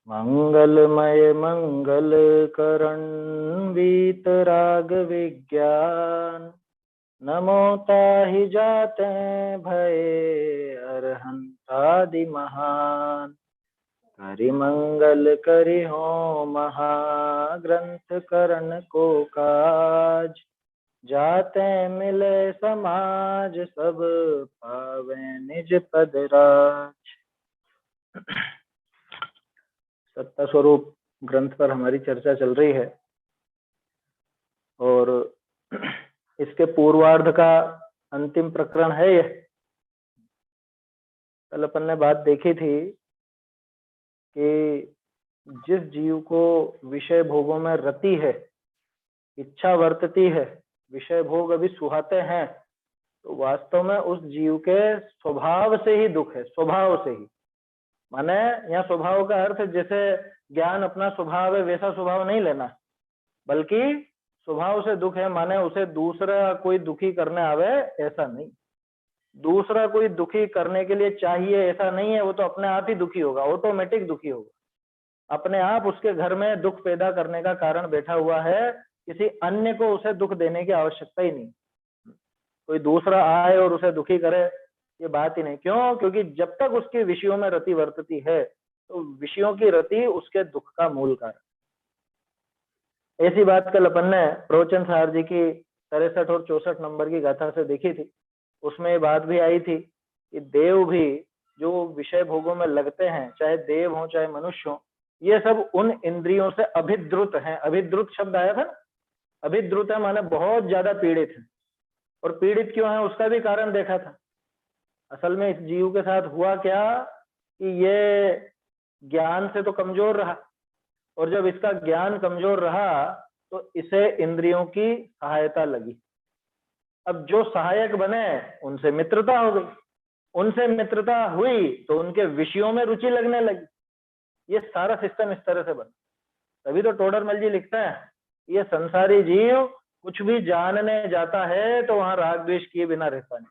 मंगलमय मंगल करण वीतराग विज्ञान, नमो ताहि जाते भये अरहंतादि महान। करि मंगल करि हो महाग्रंथ करण को काज, जाते मिले समाज सब पावे निज पद राज। सत्ता स्वरूप ग्रंथ पर हमारी चर्चा चल रही है और इसके पूर्वार्ध का अंतिम प्रकरण है यह। कल अपन ने बात देखी थी कि जिस जीव को विषय भोगों में रति है, इच्छा वर्तती है, विषय भोग अभी सुहाते हैं, तो वास्तव में उस जीव के स्वभाव से ही दुख है, स्वभाव से ही। माने यहाँ स्वभाव का अर्थ जैसे ज्ञान अपना स्वभाव है वैसा स्वभाव नहीं लेना, बल्कि स्वभाव से दुख है माने उसे दूसरा कोई दुखी करने आवे ऐसा नहीं, दूसरा कोई दुखी करने के लिए चाहिए ऐसा नहीं है। वो तो अपने आप ही दुखी होगा, ऑटोमेटिक दुखी होगा, अपने आप उसके घर में दुख पैदा करने का कारण बैठा हुआ है। किसी अन्य को उसे दुख देने की आवश्यकता ही नहीं, कोई दूसरा आए और उसे दुखी करे ये बात ही नहीं। क्यों? क्योंकि जब तक उसके विषयों में रति वर्तती है तो विषयों की रति उसके दुख का मूल कारण। ऐसी बात कल अपन ने प्रवचन सार जी की 63 और 64 नंबर की गाथा से देखी थी। उसमें ये बात भी आई थी कि देव भी जो विषय भोगों में लगते हैं, चाहे देव हो चाहे मनुष्य हो, ये सब उन इंद्रियों से अभिद्रुत हैं। अभिद्रुत शब्द आया था ना, अभिद्रुत है माने बहुत ज्यादा पीड़ित है। और पीड़ित क्यों है उसका भी कारण देखा था। असल में इस जीव के साथ हुआ क्या कि ये ज्ञान से तो कमजोर रहा, और जब इसका ज्ञान कमजोर रहा तो इसे इंद्रियों की सहायता लगी। अब जो सहायक बने उनसे मित्रता हो गई, उनसे मित्रता हुई तो उनके विषयों में रुचि लगने लगी। ये सारा सिस्टम इस तरह से बना। तभी तो टोडरमल जी लिखता है ये संसारी जीव कुछ भी जानने जाता है तो वहां राग द्वेष किए बिना रहता नहीं,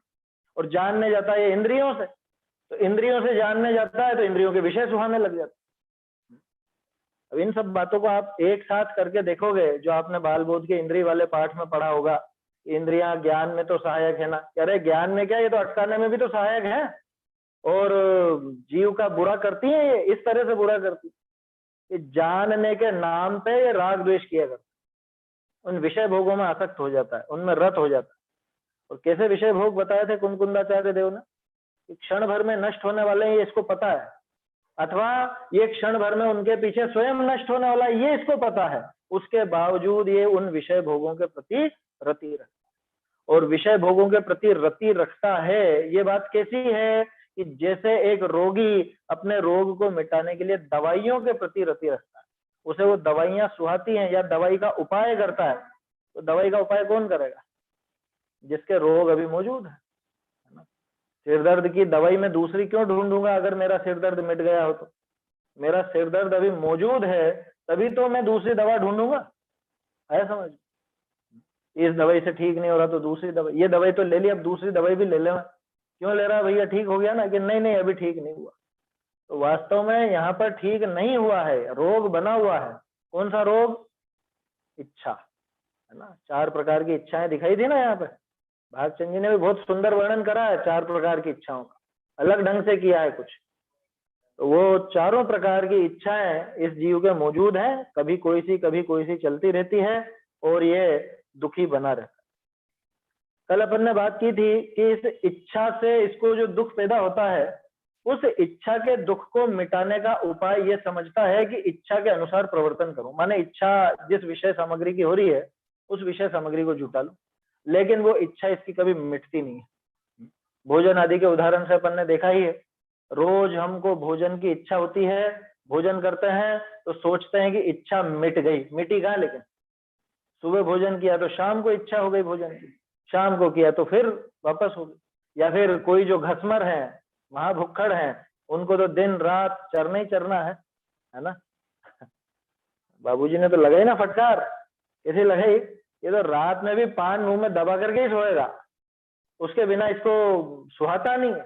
और जानने जाता है इंद्रियों से, तो इंद्रियों से जानने जाता है तो इंद्रियों के विषय सुहाने लग जाते। अब इन सब बातों को आप एक साथ करके देखोगे, जो आपने बाल बोध के इंद्रिय वाले पाठ में पढ़ा होगा, इंद्रियां ज्ञान में तो सहायक है ना, अरे ज्ञान में क्या, ये तो अटकाने में भी तो सहायक है। और जीव का बुरा करती है, ये इस तरह से बुरा करती है, जानने के नाम पे ये राग द्वेष किया करता है, उन विषय भोगों में आसक्त हो जाता है, उनमें रत हो जाता है। और कैसे विषय भोग बताए थे कुंदकुंदाचार्य देव ने, क्षण भर में नष्ट होने वाले हैं ये इसको पता है, अथवा ये क्षण भर में उनके पीछे स्वयं नष्ट होने वाला है ये इसको पता है, उसके बावजूद ये उन विषय भोगों के प्रति रति रखता है। और विषय भोगों के प्रति रति रखता है, ये बात कैसी है कि जैसे एक रोगी अपने रोग को मिटाने के लिए दवाइयों के प्रति रति रखता है, उसे वो दवाइयां सुहाती हैं या दवाई का उपाय करता है, तो दवाई का उपाय कौन करेगा? जिसके रोग अभी मौजूद है ना। सिर दर्द की दवाई में दूसरी क्यों ढूंढूंगा अगर मेरा सिर दर्द मिट गया हो तो? मेरा सिर दर्द अभी मौजूद है तभी तो मैं दूसरी दवा ढूंढूंगा, है समझ। इस दवाई से ठीक नहीं हो रहा तो दूसरी दवाई, ये दवाई तो ले ली अब दूसरी दवाई भी ले लेना। क्यों ले रहा भैया? ठीक हो गया ना? कि नहीं नहीं अभी ठीक नहीं हुआ। तो वास्तव में यहाँ पर ठीक नहीं हुआ है, रोग बना हुआ है। कौन सा रोग? इच्छा, है ना। 4 प्रकार की इच्छाएं दिखाई दी ना यहाँ पे। भागचंद जी ने भी बहुत सुंदर वर्णन करा है 4 प्रकार की इच्छाओं का, अलग ढंग से किया है कुछ। तो वो चारों प्रकार की इच्छाएं इस जीव के मौजूद हैं, कभी कोई सी चलती रहती है और ये दुखी बना रहता है। कल अपन ने बात की थी कि इस इच्छा से इसको जो दुख पैदा होता है, उस इच्छा के दुख को मिटाने का उपाय ये समझता है कि इच्छा के अनुसार प्रवर्तन करूं, माने इच्छा जिस विषय सामग्री की हो रही है उस विषय सामग्री को जुटा लूं। लेकिन वो इच्छा इसकी कभी मिटती नहीं है। भोजन आदि के उदाहरण से अपन ने देखा ही है, रोज हमको भोजन की इच्छा होती है, भोजन करते हैं तो सोचते हैं कि इच्छा मिट गई, मिटी कहाँ? लेकिन सुबह भोजन किया तो शाम को इच्छा हो गई भोजन की, शाम को किया तो फिर वापस हो गई। या फिर कोई जो घसमर है, महाभुक्खड़ है, उनको तो दिन रात चरना ही चरना है ना। बाबूजी ने तो लगाई ना फटकार, कैसे लगाई? ये तो रात में भी पान मुंह में दबा करके ही सोएगा, उसके बिना इसको सुहाता नहीं है।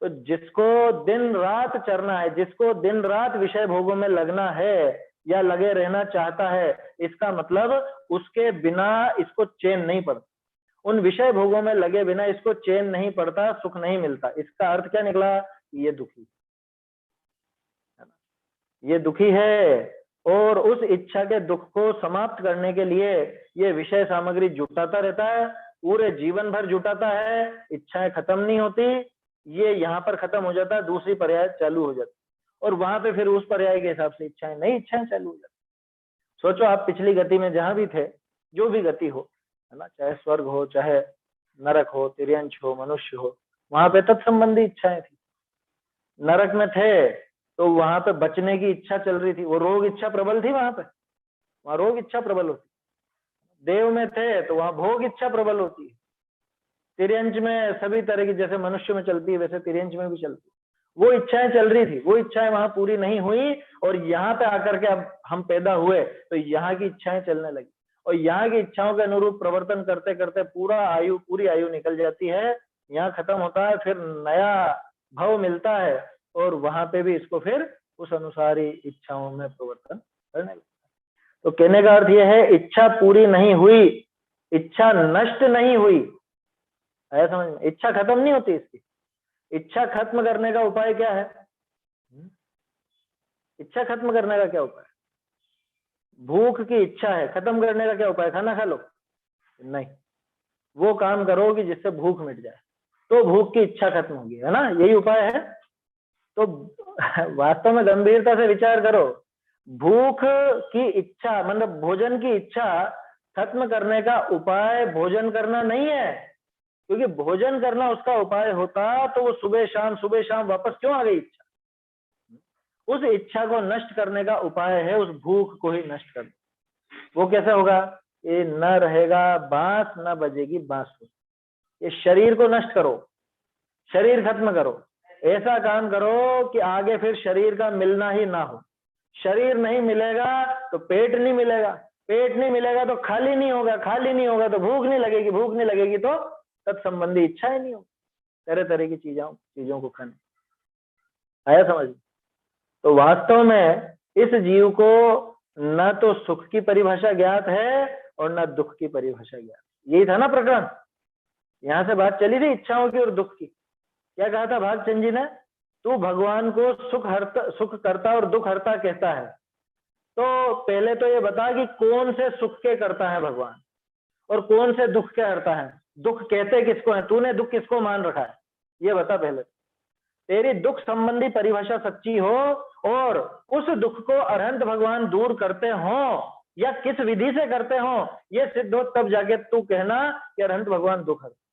तो जिसको दिन रात चरना है, जिसको दिन रात विषय भोगों में लगना है या लगे रहना चाहता है, इसका मतलब उसके बिना इसको चैन नहीं पड़ता, उन विषय भोगों में लगे बिना इसको चैन नहीं पड़ता, सुख नहीं मिलता। इसका अर्थ क्या निकला? ये दुखी है ना, ये दुखी है, और उस इच्छा के दुख को समाप्त करने के लिए ये विषय सामग्री जुटाता रहता है, पूरे जीवन भर जुटाता है, इच्छाएं खत्म नहीं होती, ये यहाँ पर खत्म हो जाता है, दूसरी पर्याय चालू हो जाती, और वहां पे फिर उस पर्याय के हिसाब से इच्छाएं, नई इच्छाएं चालू हो जाती। सोचो आप पिछली गति में जहां भी थे, जो भी गति हो, है ना, चाहे स्वर्ग हो, चाहे नरक हो, तिर्यंश हो, मनुष्य हो, वहां पे तत्संबंधी इच्छाएं थी। नरक में थे तो वहां पे बचने की इच्छा चल रही थी, वो रोग इच्छा प्रबल थी, वहां रोग इच्छा प्रबल होती। देव में थे तो वहां भोग इच्छा प्रबल होती है। तिर्यंश में सभी तरह की, जैसे मनुष्य में चलती है वैसे तिर्यंश में भी चलती है, वो इच्छाएं चल रही थी, वो इच्छाएं वहां पूरी नहीं हुई, और यहाँ पे आकर के अब हम पैदा हुए तो यहाँ की इच्छाएं चलने लगी, और यहाँ की इच्छाओं के अनुरूप प्रवर्तन करते करते पूरी आयु निकल जाती है, यहाँ खत्म होता है, फिर नया भव मिलता है, और वहां पे भी इसको फिर उस अनुसार ही इच्छाओं में प्रवर्तन करने लगता है। तो कहने का अर्थ यह है, इच्छा पूरी नहीं हुई, इच्छा नष्ट नहीं हुई, है समझ में? इच्छा खत्म नहीं होती इसकी। इच्छा खत्म करने का उपाय क्या है? इच्छा खत्म करने का क्या उपाय? भूख की इच्छा है, खत्म करने का क्या उपाय? खाना खा लो? नहीं, वो काम करो कि जिससे भूख मिट जाए, तो भूख की इच्छा खत्म होगी, है ना, यही उपाय है। तो वास्तव में गंभीरता से विचार करो, भूख की इच्छा मतलब भोजन की इच्छा खत्म करने का उपाय भोजन करना नहीं है, क्योंकि भोजन करना उसका उपाय होता तो वो सुबह शाम वापस क्यों आ गई इच्छा? उस इच्छा को नष्ट करने का उपाय है उस भूख को ही नष्ट करना। वो कैसे होगा? ये न रहेगा बांस, न बजेगी बांसुरी। ये शरीर को नष्ट करो, शरीर खत्म करो, ऐसा काम करो कि आगे फिर शरीर का मिलना ही ना हो। शरीर नहीं मिलेगा तो पेट नहीं मिलेगा, पेट नहीं मिलेगा तो खाली नहीं होगा, खाली नहीं होगा तो भूख नहीं लगेगी, भूख नहीं लगेगी तो तत्संबंधी इच्छाएं नहीं होगी, तरह तरह की चीजों को खाने। आया समझ? तो वास्तव में इस जीव को न तो सुख की परिभाषा ज्ञात है और न दुख की परिभाषा ज्ञात। यही था ना प्रकरण, यहां से बात चली थी इच्छाओं की और दुख की। क्या कहा था भागचंद जी ने? तू भगवान को सुख करता और दुख हरता कहता है, तो पहले तो ये बता कि कौन से सुख के करता है भगवान और कौन से दुख के हरता है। दुख कहते किसको है? तूने दुख किसको मान रखा है, ये बता पहले। तेरी दुख संबंधी परिभाषा सच्ची हो और उस दुख को अरहंत भगवान दूर करते हो या किस विधि से करते हो, ये सिद्ध हो, तब जाके तू कहना कि अरहंत भगवान दुख हरते।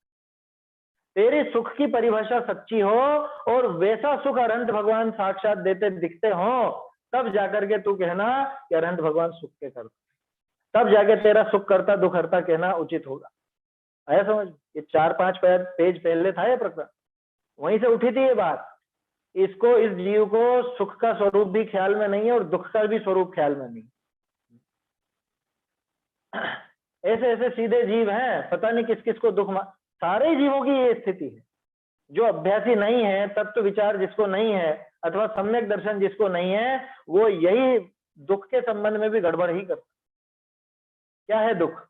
तेरी सुख की परिभाषा सच्ची हो और वैसा सुख अरहंत भगवान साक्षात देते दिखते हो, तब जाकर के तू कहना कि अरहंत भगवान सुख के करते, तब जाके तेरा सुख करता दुख हरता कहना उचित होगा। आया समझ? ये 4-5 पेज पहले था ये प्रकरण, वहीं से उठी थी ये बात। इसको, इस जीव को सुख का स्वरूप भी ख्याल में नहीं है और दुख का भी स्वरूप ख्याल में नहीं। ऐसे ऐसे सीधे जीव हैं, पता नहीं किस किस को दुख। सारे जीवों की ये स्थिति है। जो अभ्यासी नहीं है, तत्व विचार जिसको नहीं है अथवा सम्यक दर्शन जिसको नहीं है, वो यही दुख के संबंध में भी गड़बड़ ही करता। क्या है दुख?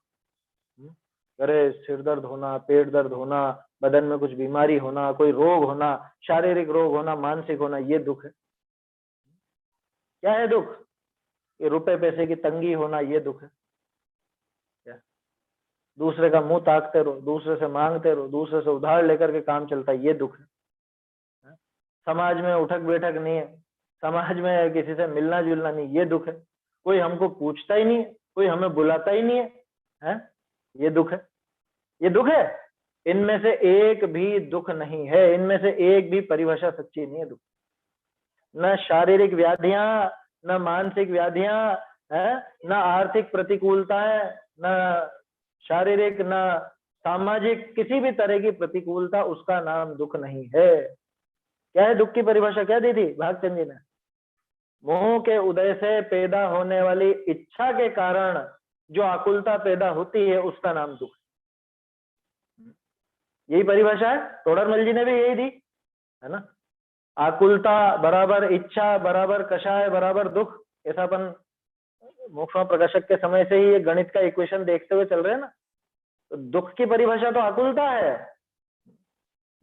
अरे सिर दर्द होना, पेट दर्द होना, बदन में कुछ बीमारी होना, कोई रोग होना, शारीरिक रोग होना, मानसिक होना, ये दुख है। क्या है दुख? ये रुपए पैसे की तंगी होना, ये दुख है। क्या? दूसरे का मुंह ताकते रहो, दूसरे से मांगते रहो, दूसरे से उधार लेकर के काम चलता है, ये दुख है। समाज में उठक बैठक नहीं है, समाज में किसी से मिलना जुलना नहीं, ये दुख है। कोई हमको पूछता ही नहीं है, कोई हमें बुलाता ही नहीं है, ये दुख है। ये दुख है। इनमें से एक भी दुख नहीं है, इनमें से एक भी परिभाषा सच्ची नहीं है दुख। न शारीरिक व्याधियां, न मानसिक व्याधियां, न आर्थिक प्रतिकूलताएं, न शारीरिक न सामाजिक किसी भी तरह की प्रतिकूलता, उसका नाम दुख नहीं है। क्या है दुख की परिभाषा? क्या दी थी भागचंद जी ने? मोह के उदय से पैदा होने वाली इच्छा के कारण जो आकुलता पैदा होती है, उसका नाम दुख। यही परिभाषा है, तोडरमल जी ने भी यही दी, है ना। आकुलता बराबर इच्छा बराबर कषाय बराबर दुख, ऐसा अपन मोक्षमा प्रकाशक के समय से ही ये गणित का इक्वेशन देखते हुए चल रहे हैं ना। तो दुख की परिभाषा तो आकुलता है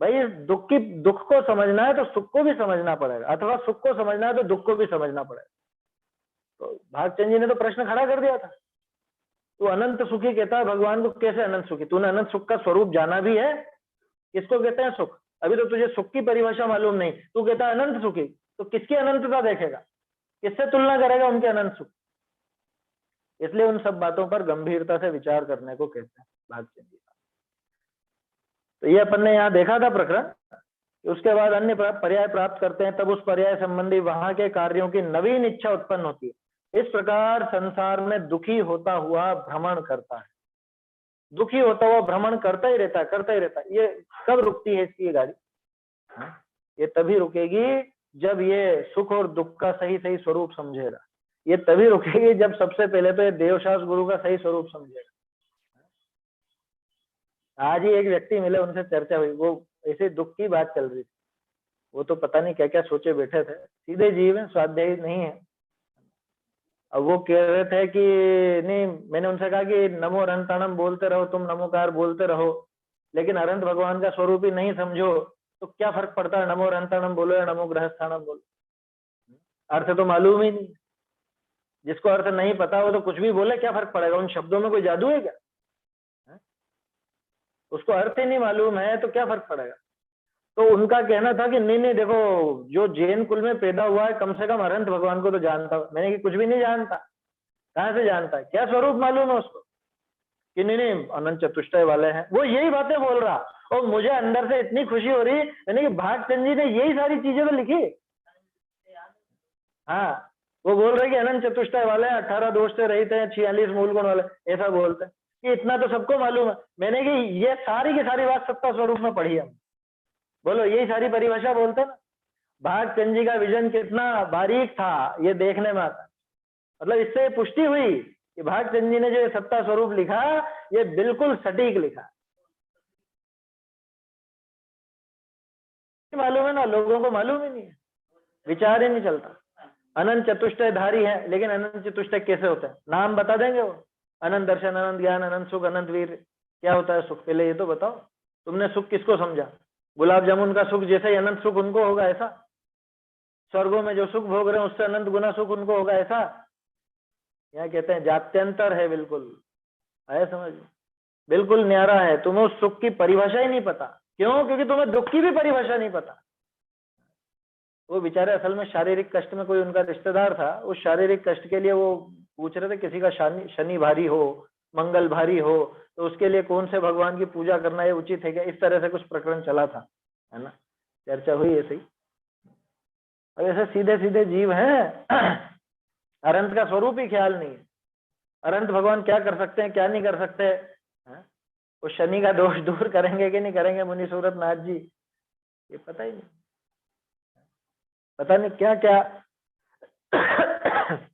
भाई। दुख को समझना है तो सुख को भी समझना पड़ेगा, अथवा सुख को समझना है तो दुख को भी समझना पड़ेगा। तो भागचंद जी ने तो प्रश्न खड़ा कर दिया था, तू अनंत सुखी कहता है भगवान को, कैसे अनंत सुखी? तूने अनंत सुख का स्वरूप जाना भी है? किसको कहते हैं सुख? अभी तो तुझे सुख की परिभाषा मालूम नहीं, तू कहता है अनंत सुखी, तो किसकी अनंतता देखेगा? किससे तुलना करेगा उनके अनंत सुख? इसलिए उन सब बातों पर गंभीरता से विचार करने को कहते हैं भागचंद जी। तो ये अपन ने यहाँ देखा था प्रकरण। उसके बाद अन्य पर्याय प्राप्त करते हैं, तब उस पर्याय संबंधी वहां के कार्यों की नवीन इच्छा उत्पन्न होती है। इस प्रकार संसार में दुखी होता हुआ भ्रमण करता है, दुखी होता हुआ भ्रमण करता ही रहता है, करता ही रहता है। ये कब रुकती है इसकी गाड़ी? ये तभी रुकेगी जब ये सुख और दुख का सही सही स्वरूप समझेगा। ये तभी रुकेगी जब सबसे पहले तो ये देवशास्त्र गुरु का सही स्वरूप समझेगा। आज ही एक व्यक्ति मिले, उनसे चर्चा हुई, वो ऐसे दुख की बात चल रही थी। वो तो पता नहीं क्या क्या सोचे बैठे थे, सीधे जीव है, स्वाध्यायी नहीं है। अब वो कह रहे थे कि नहीं, मैंने उनसे कहा कि नमो अरंताणम बोलते रहो, तुम नमोकार बोलते रहो, लेकिन अरंत भगवान का स्वरूप ही नहीं समझो तो क्या फर्क पड़ता है, नमो अरंताणम बोलो या नमो ग्रहस्थानम बोलो, अर्थ तो मालूम ही नहीं। जिसको अर्थ नहीं पता वो तो कुछ भी बोले, क्या फर्क पड़ेगा? उन शब्दों में कोई जादू है क्या? उसको अर्थ ही नहीं मालूम है तो क्या फर्क पड़ेगा? तो उनका कहना था कि नहीं नहीं देखो, जो जैन कुल में पैदा हुआ है कम से कम अनंत भगवान को तो जानता हूं। मैंने कि कुछ भी नहीं जानता। कहां से जानता है? क्या स्वरूप मालूम है उसको? कि नहीं नहीं अनंत चतुष्टय वाले हैं। वो यही बातें बोल रहा, और मुझे अंदर से इतनी खुशी हो रही, यानी कि भागचंद जी ने यही सारी चीजें तो लिखी। हाँ, वो बोल रहे कि अनंत चतुष्टय वाले 18 दोष से रहित हैं, 46 मूल गुण वाले, ऐसा बोलते हैं कि इतना तो सबको मालूम है। मैंने कि ये सारी की सारी बात सत्ता स्वरूप में पढ़ी है। बोलो, यही सारी परिभाषा बोलते ना। भागचंद जी का विजन कितना बारीक था ये देखने में आता। मतलब इससे पुष्टि हुई कि भागचंद जी ने जो सत्ता स्वरूप लिखा ये बिल्कुल सटीक लिखा। मालूम है ना, लोगों को मालूम ही नहीं है, विचार ही नहीं चलता। अनंत चतुष्टय धारी है, लेकिन अनंत चतुष्टय कैसे होता है? नाम बता देंगे वो, अनंत दर्शन, अनंत ज्ञान, अनंत सुख, अनंत वीर। क्या होता है सुख? पहले ये तो बताओ, तुमने सुख किसको समझा? गुलाब जामुन का सुख जैसे ही अनंत सुख उनको होगा ऐसा? स्वर्गों में जो सुख भोग रहे हैं उससे अनंत गुना सुख उनको होगा ऐसा? यहाँ कहते हैं जात्यंतर है, बिल्कुल आया समझ, बिल्कुल न्यारा है। तुम्हें उस सुख की परिभाषा ही नहीं पता। क्यों? क्योंकि तुम्हें दुख की भी परिभाषा नहीं पता। वो बेचारे असल में शारीरिक कष्ट में, कोई उनका रिश्तेदार था, उस शारीरिक कष्ट के लिए वो पूछ रहे थे किसी का शनि भारी हो, मंगल भारी हो, तो उसके लिए कौन से भगवान की पूजा करना ये उचित है क्या? इस तरह से कुछ प्रकरण चला था, है ना, चर्चा हुई ऐसे ही। अब ऐसे सीधे सीधे जीव हैं, अनंत का स्वरूप ही ख्याल नहीं है। अनंत भगवान क्या कर सकते हैं, क्या नहीं कर सकते, वो शनि का दोष दूर करेंगे कि नहीं करेंगे मुनि सूरत नाथ जी, ये पता ही नहीं। पता नहीं क्या क्या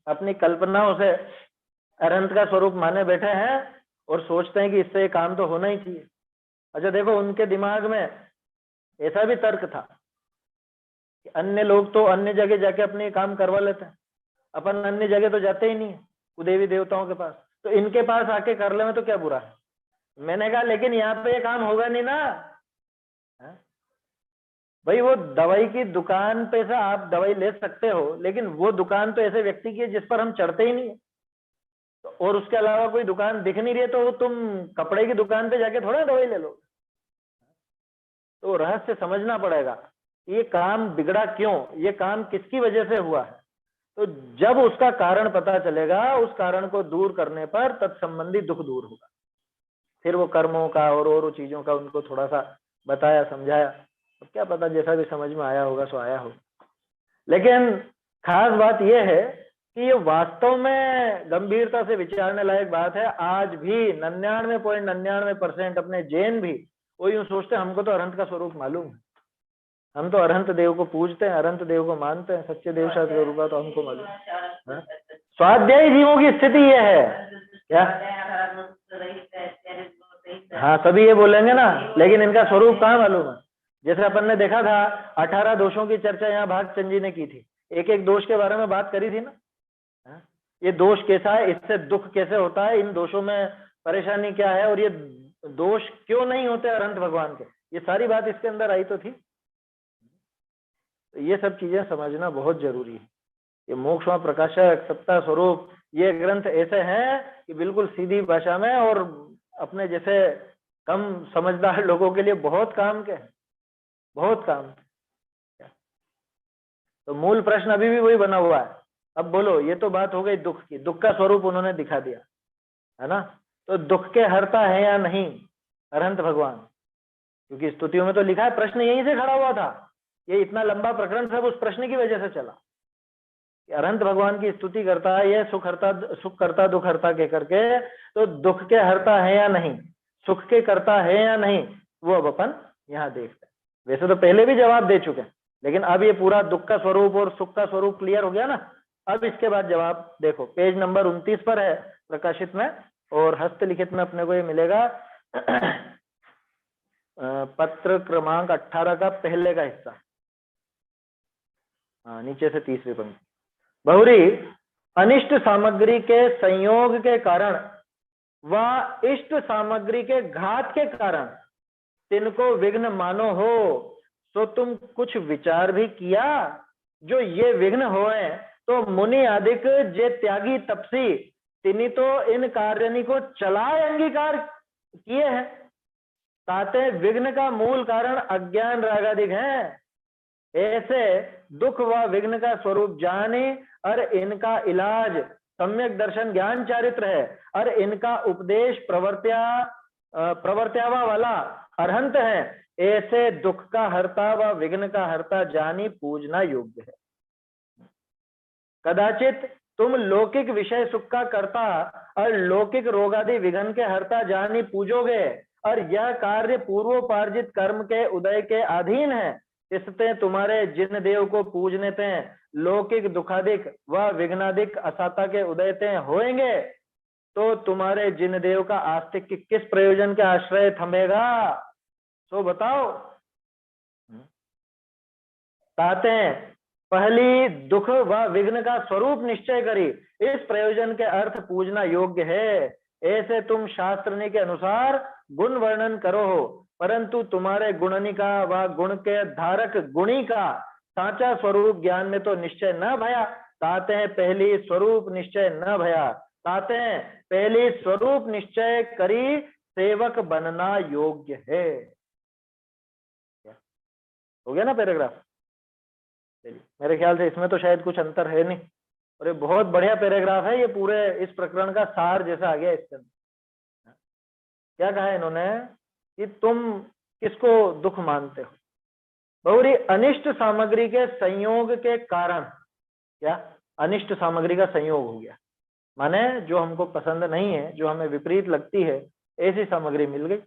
अपनी कल्पनाओं से अनंत का स्वरूप माने बैठे हैं और सोचते हैं कि इससे ये काम तो होना ही चाहिए। अच्छा देखो, उनके दिमाग में ऐसा भी तर्क था कि अन्य लोग तो अन्य जगह जाके अपने काम करवा लेते हैं, अपन अन्य जगह तो जाते ही नहीं है कुदेवी देवताओं के पास, तो इनके पास आके कर ले में तो क्या बुरा है। मैंने कहा लेकिन यहाँ पे ये काम होगा नहीं ना भाई। वो दवाई की दुकान पे से आप दवाई ले सकते हो, लेकिन वो दुकान तो ऐसे व्यक्ति की है जिस पर हम चढ़ते ही नहीं है, तो और उसके अलावा कोई दुकान दिख नहीं रही है, तो तुम कपड़े की दुकान पे जाके थोड़ा दवाई ले लो। तो रहस्य समझना पड़ेगा, ये काम बिगड़ा क्यों, ये काम किसकी वजह से हुआ है। तो जब उसका कारण पता चलेगा, उस कारण को दूर करने पर तत्संबंधी दुख दूर होगा। फिर वो कर्मों का और चीजों का उनको थोड़ा सा बताया, समझाया, तो क्या पता जैसा भी समझ में आया होगा सो आया हो। लेकिन खास बात यह है कि ये वास्तव में गंभीरता से विचारने लायक बात है। आज भी 99.99% अपने जैन भी वो यूं सोचते हैं हमको तो अरहंत का स्वरूप मालूम है, हम तो अरहंत देव को पूजते हैं, अरहंत देव को मानते हैं, सच्चे देव शास्त्र रूपा तो हमको मालूम है। स्वाध्यायी जीवों की स्थिति यह है क्या? हाँ, सभी ये बोलेंगे ना, लेकिन इनका स्वरूप कहाँ मालूम है। जैसे अपन ने देखा था 18 दोषों की चर्चा यहाँ भागचंद जी ने की थी, एक एक दोष के बारे में बात करी थी ना। हाँ? ये दोष कैसा है, इससे दुख कैसे होता है, इन दोषों में परेशानी क्या है, और ये दोष क्यों नहीं होते अरहंत भगवान के, ये सारी बात इसके अंदर आई तो थी। तो ये सब चीजें समझना बहुत जरूरी है। ये मोक्ष व प्रकाशक, सत्ता स्वरूप, ये ग्रंथ ऐसे हैं कि बिल्कुल सीधी भाषा में और अपने जैसे कम समझदार लोगों के लिए बहुत काम के हैं, बहुत काम। तो मूल प्रश्न अभी भी वही बना हुआ है। अब बोलो, ये तो बात हो गई दुख की, दुख का स्वरूप उन्होंने दिखा दिया है ना। तो दुख के हरता है या नहीं अरहंत भगवान, क्योंकि स्तुतियों में तो लिखा है, प्रश्न यहीं से खड़ा हुआ था। ये इतना लंबा प्रकरण सब उस प्रश्न की वजह से चला कि अरहंत भगवान की स्तुति करता है, ये सुख करता दुख हरता के करके, तो दुख के हरता है या नहीं, सुख के करता है या नहीं, वो अब अपन यहाँ देखते हैं। वैसे तो पहले भी जवाब दे चुके हैं, लेकिन अब ये पूरा दुख का स्वरूप और सुख का स्वरूप क्लियर हो गया ना। अब इसके बाद जवाब देखो, पेज नंबर 29 पर है प्रकाशित में, और हस्तलिखित में अपने को ये मिलेगा पत्र क्रमांक 18 का पहले का हिस्सा, नीचे से तीसरी पंक्ति। बहुरी अनिष्ट सामग्री के संयोग के कारण व इष्ट सामग्री के घात के कारण तिनको विघ्न मानो हो, तो तुम कुछ विचार भी किया जो ये विघ्न होए, तो मुनि आदिक जे त्यागी तपसी तिनी तो इन कार्यानी को चलाए अंगीकार किए हैं। ताते विघ्न का मूल कारण अज्ञान रागादिक है। ऐसे दुख व विघ्न का स्वरूप जाने और इनका इलाज सम्यक दर्शन ज्ञान चारित्र है, और इनका उपदेश प्रवर्त्यावा वाला अरहंत है। ऐसे दुख का हरता व विघ्न का हरता जानी पूजना योग्य है। कदाचित तुम लौकिक विषय सुख का करता और लौकिक रोगादि विघ्न के हरता जानी पूजोगे, और यह कार्य पूर्वोपार्जित कर्म के उदय के अधीन है। इससे तुम्हारे जिन देव को पूजने ते लौकिक दुखादिक व विघ्नादिक असाता के उदय ते होएंगे, तो तुम्हारे जिन देव का आस्तिक किस प्रयोजन के आश्रय थमेगा, तो बताओ। ताते पहली दुख व विघ्न का स्वरूप निश्चय करी, इस प्रयोजन के अर्थ पूजना योग्य है। ऐसे तुम शास्त्रनी के अनुसार गुण वर्णन करो हो, परंतु तुम्हारे गुणनी का व गुण के धारक गुणी का साचा स्वरूप ज्ञान में तो निश्चय न भया। ताते हैं पहली स्वरूप निश्चय न भया, ताते हैं पहली स्वरूप निश्चय करी सेवक बनना योग्य है। हो गया ना पैराग्राफ। मेरे ख्याल से इसमें तो शायद कुछ अंतर है नहीं, और ये बहुत बढ़िया पैराग्राफ है, ये पूरे इस प्रकरण का सार जैसा आ गया इसके अंदर। क्या कहा इन्होंने कि तुम किसको दुख मानते हो। बहुरी अनिष्ट सामग्री के संयोग के कारण, क्या अनिष्ट सामग्री का संयोग हो गया, माने जो हमको पसंद नहीं है, जो हमें विपरीत लगती है, ऐसी सामग्री मिल गई।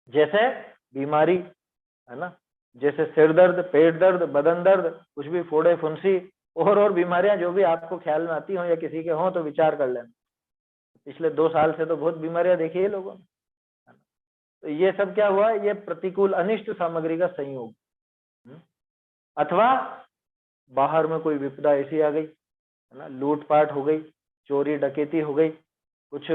जैसे बीमारी है ना, जैसे सिर दर्द, पेट दर्द, बदन दर्द, कुछ भी फोड़े फुंसी और बीमारियां जो भी आपको ख्याल में आती हो या किसी के हो तो विचार कर लेना। पिछले 2 साल से तो बहुत बीमारियां देखी है लोगों ने। तो ये सब क्या हुआ, ये प्रतिकूल अनिष्ट सामग्री का संयोग। अथवा बाहर में कोई विपदा ऐसी आ गई है ना, लूटपाट हो गई, चोरी डकैती हो गई, कुछ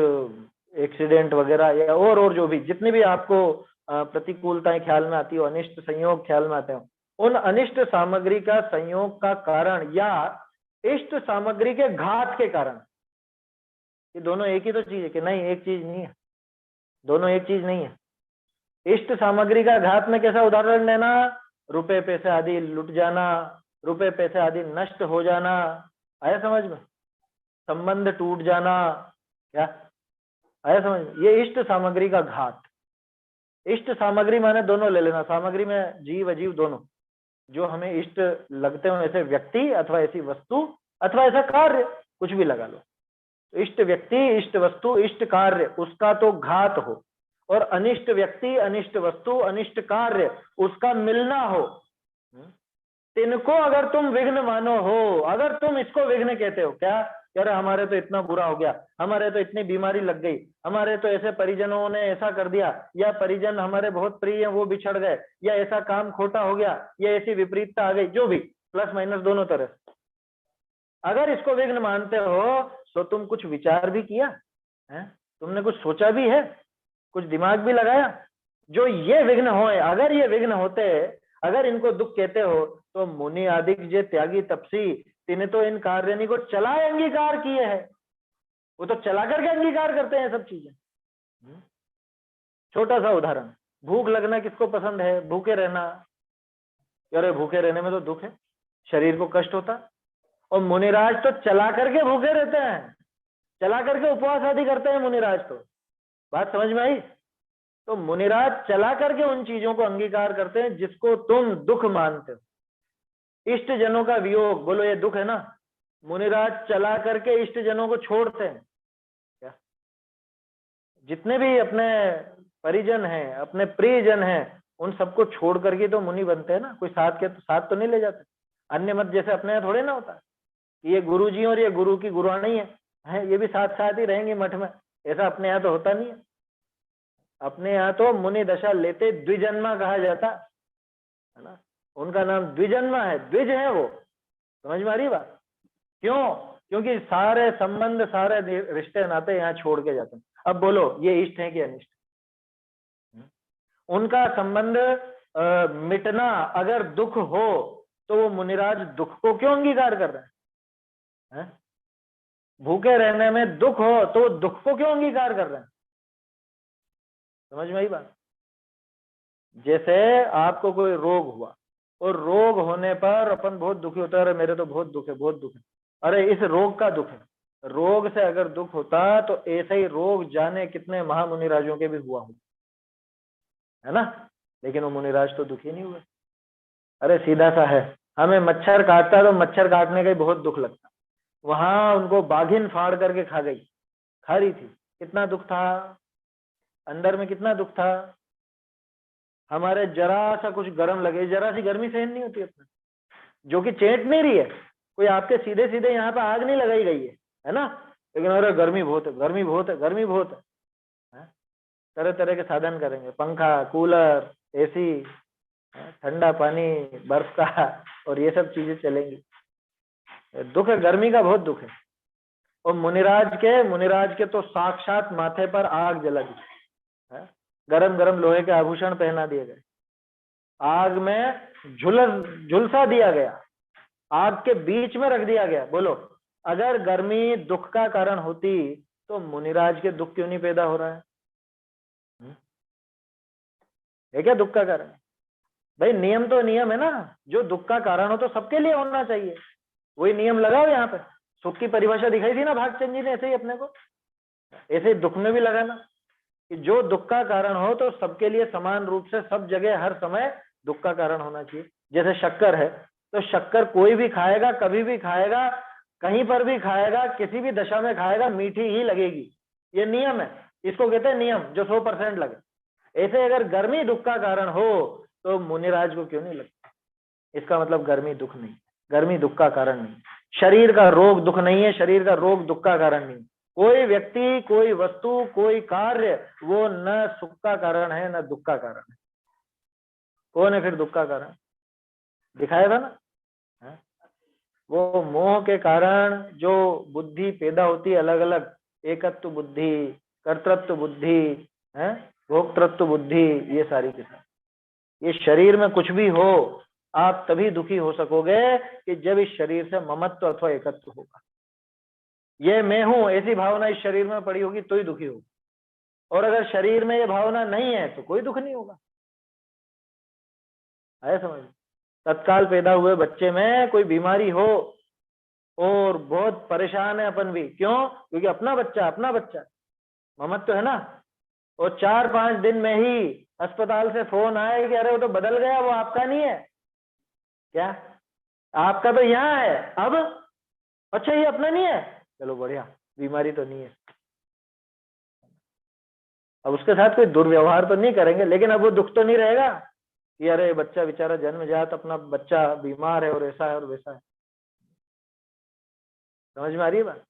एक्सीडेंट वगैरह, या और जो भी जितनी भी आपको प्रतिकूलताएं ख्याल में आती हो, अनिष्ट संयोग ख्याल में आते हो, उन अनिष्ट सामग्री का संयोग का कारण या इष्ट सामग्री के घात के कारण, ये दोनों एक ही तो चीज है कि नहीं, एक चीज नहीं है, दोनों एक चीज नहीं है। इष्ट सामग्री का घात में कैसा उदाहरण लेना, रुपए पैसे आदि लुट जाना, रुपए पैसे आदि नष्ट हो जाना, आया समझ में, संबंध टूट जाना, क्या आया समझ में, ये इष्ट सामग्री का घात। इष्ट सामग्री माने दोनों ले लेना, सामग्री में जीव अजीव दोनों, जो हमें इष्ट लगते हो, ऐसे व्यक्ति अथवा ऐसी वस्तु अथवा ऐसा कार्य, कुछ भी लगा लो। इष्ट व्यक्ति, इष्ट वस्तु, इष्ट कार्य, उसका तो घात हो, और अनिष्ट व्यक्ति, अनिष्ट वस्तु, अनिष्ट कार्य, उसका मिलना हो। तिनको अगर तुम विघ्न मानो हो, अगर तुम इसको विघ्न कहते हो, क्या कि अरे हमारे तो इतना बुरा हो गया, हमारे तो इतनी बीमारी लग गई, हमारे तो ऐसे परिजनों ने ऐसा कर दिया, या परिजन हमारे बहुत प्रिय हैं वो बिछड़ गए, या ऐसा काम खोटा हो गया, या ऐसी विपरीतता आ गई, जो भी प्लस माइनस दोनों तरह। अगर इसको विघ्न मानते हो तो तुम कुछ विचार भी किया है, तुमने कुछ सोचा भी है, कुछ दिमाग भी लगाया? जो ये विघ्न होए, अगर ये विघ्न होते, अगर इनको दुख कहते हो, तो मुनि आदिक जे त्यागी तपसी तिने तो इन कार्य को चला अंगीकार किए है। वो तो चला करके अंगीकार करते हैं सब चीजें। छोटा सा उदाहरण, भूख लगना किसको पसंद है? भूखे रहना। अरे भूखे रहने में तो दुख है, शरीर को कष्ट होता। और मुनिराज तो चला करके भूखे रहते हैं, चला करके उपवास आदि करते हैं मुनिराज। तो बात समझ में आई? तो मुनिराज चला करके उन चीजों को अंगीकार करते हैं जिसको तुम दुख मानते हो। इष्ट जनों का वियोग, बोलो ये दुख है ना? मुनिराज चला करके इष्ट जनों को छोड़ते हैं। क्या जितने भी अपने परिजन हैं, अपने प्रियजन हैं, उन सबको छोड़ करके तो मुनि बनते हैं ना। कोई साथ के तो साथ तो नहीं ले जाते। अन्य मत जैसे अपने यहाँ थोड़े ना होता कि ये गुरु जी और ये गुरु की गुरुआनी है, ये भी साथ साथ ही रहेंगे मठ में, ऐसा अपने यहाँ तो होता नहीं है। अपने यहाँ तो मुनि दशा लेते द्विजन्मा कहा जाता है ना, उनका नाम द्विजन्मा है, द्विज है वो। समझ में आ रही बात? क्यों? क्योंकि सारे संबंध, सारे रिश्ते नाते यहाँ छोड़ के जाते हैं। अब बोलो ये इष्ट है कि अनिष्ट? उनका संबंध मिटना अगर दुख हो तो वो मुनिराज दुख को क्यों अंगीकार कर रहे हैं? भूखे रहने में दुख हो तो वो दुख को क्यों अंगीकार कर रहे हैं? समझ में आई बात? जैसे आपको कोई रोग हुआ और रोग होने पर अपन बहुत दुखी होता है, अरे मेरे तो बहुत दुख है, बहुत दुख है। अरे इस रोग का दुख है। रोग से अगर दुख होता तो ऐसे ही रोग जाने कितने महामुनिराजों के भी हुआ हो, है ना? लेकिन वो मुनिराज तो दुखी नहीं हुए। अरे सीधा सा है, हमें मच्छर काटता तो मच्छर काटने का ही बहुत दुख लगता, वहां उनको बाघिन फाड़ करके खा गई, खा रही थी, कितना दुख था अंदर में, कितना दुख था। हमारे जरा सा कुछ गर्म लगे, जरा सी गर्मी सहन नहीं होती अपने, जो कि चेट नहीं रही है, कोई आपके सीधे सीधे यहाँ पे आग नहीं लगाई गई है ना? लेकिन अरे गर्मी बहुत है, गर्मी बहुत है, गर्मी बहुत है। तरह तरह के साधन करेंगे, पंखा, कूलर, एसी, ठंडा पानी, बर्फ का, और ये सब चीजें चलेंगी। दुख है, गर्मी का बहुत दुख है। और मुनिराज के तो साक्षात माथे पर आग जला दी, गरम गरम लोहे के आभूषण पहना दिए गए, आग में झुलसा दिया गया, आग के बीच में रख दिया गया। बोलो अगर गर्मी दुख का कारण होती तो मुनिराज के दुख क्यों नहीं पैदा हो रहा है? क्या दुख का कारण? भाई नियम तो नियम है ना, जो दुख का कारण हो तो सबके लिए होना चाहिए, वही नियम लगाओ। यहाँ पे सुख की परिभाषा दिखाई थी ना भागचंद जी ने, ऐसे ही अपने को, ऐसे ही दुख में भी लगाना कि जो दुख का कारण हो तो सबके लिए समान रूप से सब जगह हर समय दुख का कारण होना चाहिए। जैसे शक्कर है तो शक्कर कोई भी खाएगा, कभी भी खाएगा, कहीं पर भी खाएगा, किसी भी दशा में खाएगा, मीठी ही लगेगी। ये नियम है, इसको कहते हैं नियम, जो 100% लगे। ऐसे अगर गर्मी दुख का कारण हो तो मुनिराज को क्यों नहीं लगता? इसका मतलब गर्मी दुख नहीं, गर्मी दुख का कारण नहीं, शरीर का रोग दुख नहीं है, शरीर का रोग दुख का कारण नहीं। कोई व्यक्ति, कोई वस्तु, कोई कार्य वो न सुख का कारण है न दुख का कारण है। कौन है फिर दुख का कारण? दिखाया था ना, वो मोह के कारण जो बुद्धि पैदा होती है अलग अलग, एकत्व बुद्धि, कर्तृत्व बुद्धि, भोक्तृत्व बुद्धि, ये सारी के साथ। ये शरीर में कुछ भी हो आप तभी दुखी हो सकोगे कि जब इस शरीर से ममत्व अथवा एकत्व होगा। ये मैं हूं ऐसी भावना इस शरीर में पड़ी होगी तो ही दुखी होगा, और अगर शरीर में ये भावना नहीं है तो कोई दुख नहीं होगा। आया समझ? तत्काल पैदा हुए बच्चे में कोई बीमारी हो और बहुत परेशान है अपन भी, क्यों? क्योंकि अपना बच्चा ममत्व है ना, और 4-5 दिन में ही अस्पताल से फोन आए कि अरे वो तो बदल गया, वो आपका नहीं है। क्या? आपका तो यहाँ है अब? अच्छा ये अपना नहीं है, चलो बढ़िया, बीमारी तो नहीं है। अब उसके साथ कोई दुर्व्यवहार तो नहीं करेंगे, लेकिन अब वो दुख तो नहीं रहेगा कि अरे बच्चा बेचारा जन्मजात अपना बच्चा बीमार है और ऐसा है और वैसा है। समझ में आ रही है बात?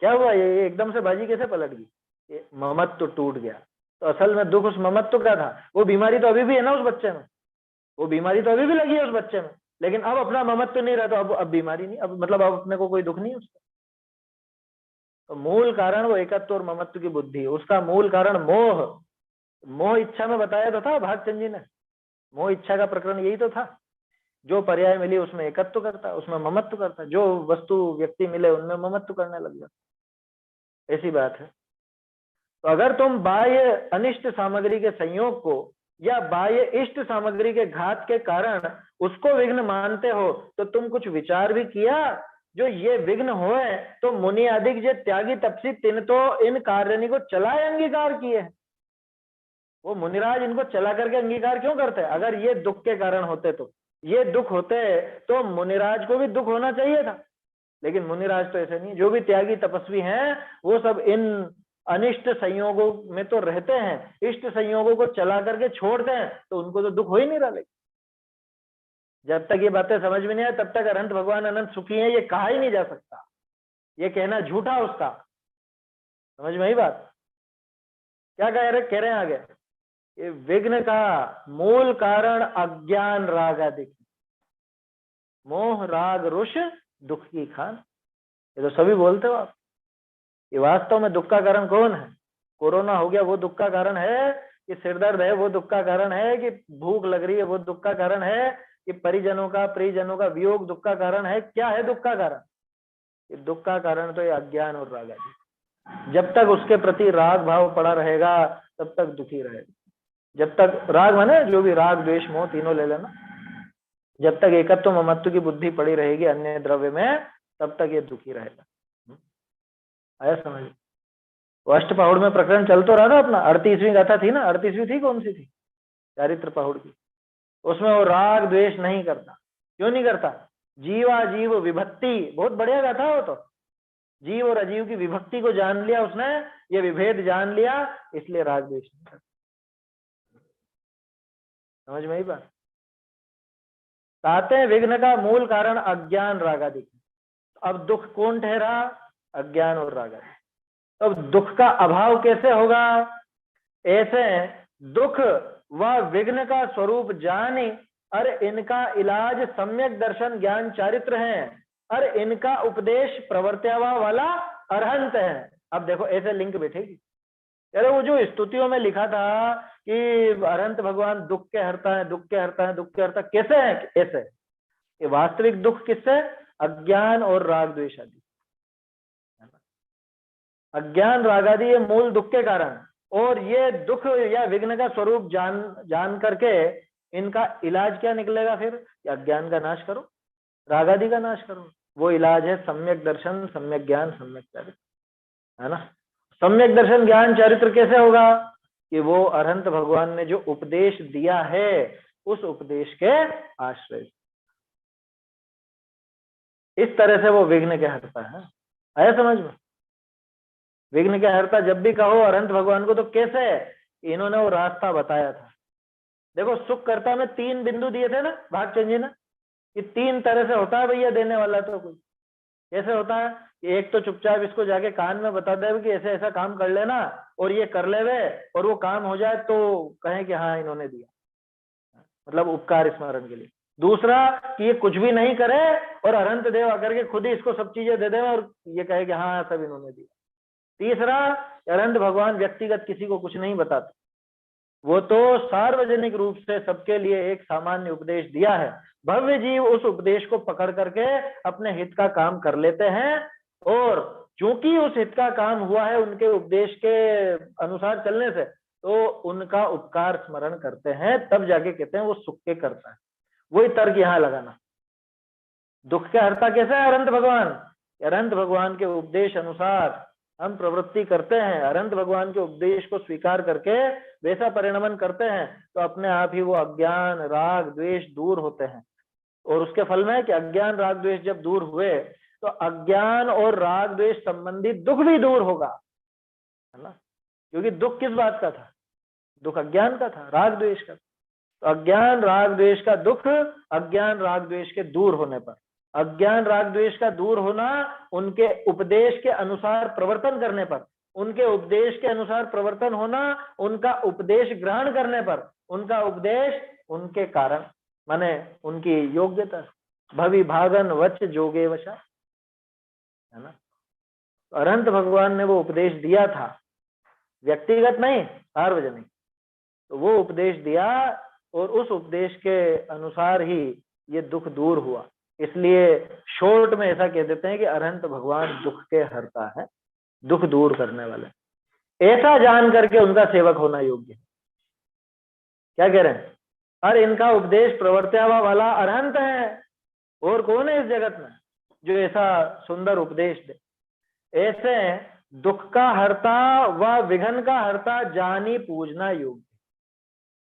क्या हुआ, ये एकदम से बाजी कैसे पलट गई? ये ममत्व तो टूट गया। तो असल में दुख उस ममत्व का था। वो बीमारी तो अभी भी है ना उस बच्चे में, वो बीमारी तो अभी भी लगी है उस बच्चे में, लेकिन अब अपना ममत्व नहीं रहा, तो अब बीमारी नहीं, अब मतलब अब अपने को कोई दुख नहीं उसका। तो मूल कारण वो एकत्व और ममत्व की बुद्धि, उसका मूल कारण मोह। मोह इच्छा में बताया तो था भागचंद जी ने, मोह इच्छा का प्रकरण यही तो था। जो पर्याय मिली उसमें एकत्व करता, उसमें ममत्व करता, जो वस्तु व्यक्ति मिले उनमें ममत्व करने लग जाता। ऐसी बात है। तो अगर तुम बाह्य अनिष्ट सामग्री के संयोग को या बाह्य इष्ट सामग्री के घात के कारण उसको विघ्न मानते हो, तो तुम कुछ विचार भी किया जो ये विघ्न होए तो मुनि आदि जे त्यागी तपसी तिन तो इन कार्य को चलाए अंगीकार किए। वो मुनिराज इनको चला करके अंगीकार क्यों करते हैं? अगर ये दुख के कारण होते, तो ये दुख होते तो मुनिराज को भी दुख होना चाहिए था, लेकिन मुनिराज तो ऐसे नहीं। जो भी त्यागी तपस्वी हैं वो सब इन अनिष्ट संयोगों में तो रहते हैं, इष्ट संयोगों को चला करके छोड़ते हैं, तो उनको तो दुख हो ही नहीं रहा। लेकिन जब तक ये बातें समझ में नहीं आए तब तक अनंत भगवान अनंत सुखी हैं ये कहा ही नहीं जा सकता, ये कहना झूठा उसका। समझ में आई बात? क्या कह रहे हैं आगे? ये विघ्न का मूल कारण अज्ञान राग आदि, मोह राग रुष दुख की खान, ये तो सभी बोलते हो आप। ये वास्तव में दुख का कारण कौन है? कोरोना हो गया वो दुख का कारण है, कि सिर दर्द है वो दुख का कारण है, कि भूख लग रही है वो दुख का कारण है, कि परिजनों का प्रियजनों का वियोग दुख का कारण है? क्या है दुख का कारण? ये दुख का कारण तो ये अज्ञान और राग आदि। जब तक उसके प्रति राग भाव पड़ा रहेगा तब तक दुखी रहेगा। जब तक राग माने जो भी राग द्वेष मोह तीनों ले लेना, जब तक एकत्व ममत्व की बुद्धि पड़ी रहेगी अन्य द्रव्य में तब तक ये दुखी रहेगा। आया समझ? अष्टपहुड़ में प्रकरण चल तो रहा था अपना, 38वीं गाथा थी ना, 38वीं थी, कौन सी थी? चारित्र पहुड़ की। उसमें वो राग द्वेष नहीं करता। क्यों नहीं करता? जीवा जीव विभक्ति, बहुत बढ़िया गाथा हो। तो जीव और अजीव की विभक्ति को जान लिया उसने, ये विभेद जान लिया, इसलिए राग द्वेष नहीं करता। समझ में ही बात? कहते हैं विघ्न का मूल कारण अज्ञान राग आदि। अब दुख कौन ठहरा? अज्ञान और राग आदि। तो दुख का अभाव कैसे होगा? ऐसे दुख व विघ्न का स्वरूप जाने, अरे इनका इलाज सम्यक दर्शन ज्ञान चारित्र है, अरे इनका उपदेश प्रवर्त्यावा वाला अरहंत है। अब देखो ऐसे लिंक बैठेगी। अरे वो जो स्तुतियों में लिखा था कि अरहंत भगवान दुख के हरता है, दुख के हरता है, दुख के हरता, कैसे है? ऐसे ये वास्तविक दुख किससे? अज्ञान और राग द्वेष आदि। अज्ञान राग आदि ये मूल दुख के कारण, और ये दुख या विघ्न का स्वरूप जान करके इनका इलाज क्या निकलेगा फिर? अज्ञान का नाश करो, राग आदि का नाश करो। वो इलाज है सम्यक दर्शन, सम्यक ज्ञान, सम्यक चारित्र, है ना? सम्यक दर्शन ज्ञान चारित्र कैसे होगा? कि वो अरहंत भगवान ने जो उपदेश दिया है उस उपदेश के आश्रय, इस तरह से वो विघ्न के हरता है। आया समझ में? विघ्न के हरता जब भी कहो अरहंत भगवान को, तो कैसे? इन्होंने वो रास्ता बताया था। देखो सुख कर्ता में 3 बिंदु दिए थे ना भागचंद जी ने, कि 3 तरह से होता है भैया देने वाला। तो कोई कैसे होता है? एक तो चुपचाप इसको जाके कान में बता दे कि ऐसे ऐसा काम कर लेना, और ये कर ले वे, और वो काम हो जाए तो कहें कि हाँ इन्होंने दिया, मतलब उपकार स्मरण के लिए। दूसरा कि ये कुछ भी नहीं करे और अरहंत देव आकर के खुद ही इसको सब चीजें दे दे और ये कहे कि हाँ सब इन्होंने दिया। तीसरा, अरहंत भगवान व्यक्तिगत किसी को कुछ नहीं बताते, वो तो सार्वजनिक रूप से सबके लिए एक सामान्य उपदेश दिया है। भव्य जीव उस उपदेश को पकड़ करके अपने हित का काम कर लेते हैं, और चूंकि उस हित का काम हुआ है उनके उपदेश के अनुसार चलने से, तो उनका उपकार स्मरण करते हैं, तब जाके कहते हैं वो सुख के करता है। वही तर्क यहाँ लगाना। दुख के हरता कैसे है अरहंत भगवान? अरहंत भगवान के उपदेश अनुसार हम प्रवृत्ति करते हैं, अरहंत भगवान के उपदेश को स्वीकार करके वैसा परिणमन करते हैं, तो अपने आप ही वो अज्ञान राग द्वेष दूर होते हैं। और उसके फल में कि अज्ञान राग द्वेष जब दूर हुए तो अज्ञान और राग द्वेष संबंधी दुख भी दूर होगा, है ना? क्योंकि दुख किस बात का था? दुख अज्ञान का था, राग द्वेष का। तो अज्ञान राग द्वेष का दुख अज्ञान राग द्वेष के दूर होने पर, अज्ञान राग द्वेष का दूर होना उनके उपदेश के अनुसार प्रवर्तन करने पर, उनके उपदेश के अनुसार प्रवर्तन होना उनका उपदेश ग्रहण करने पर, उनका उपदेश उनके कारण माने उनकी योग्यता। भवि भागन वच जोगे वशा, है ना। अरहंत भगवान ने वो उपदेश दिया था, व्यक्तिगत नहीं सार्वजनिक, तो वो उपदेश दिया और उस उपदेश के अनुसार ही ये दुख दूर हुआ। इसलिए शॉर्ट में ऐसा कह देते हैं कि अरहंत भगवान दुख के हरता है, दुख दूर करने वाले, ऐसा जान करके उनका सेवक होना योग्य है। क्या कह रहे हैं? और इनका उपदेश प्रवर्त्यावा वाला अरहंत है, और कौन है इस जगत में जो ऐसा सुंदर उपदेश दे। ऐसे दुख का हरता व विघ्न का हरता जानी पूजना योग्य,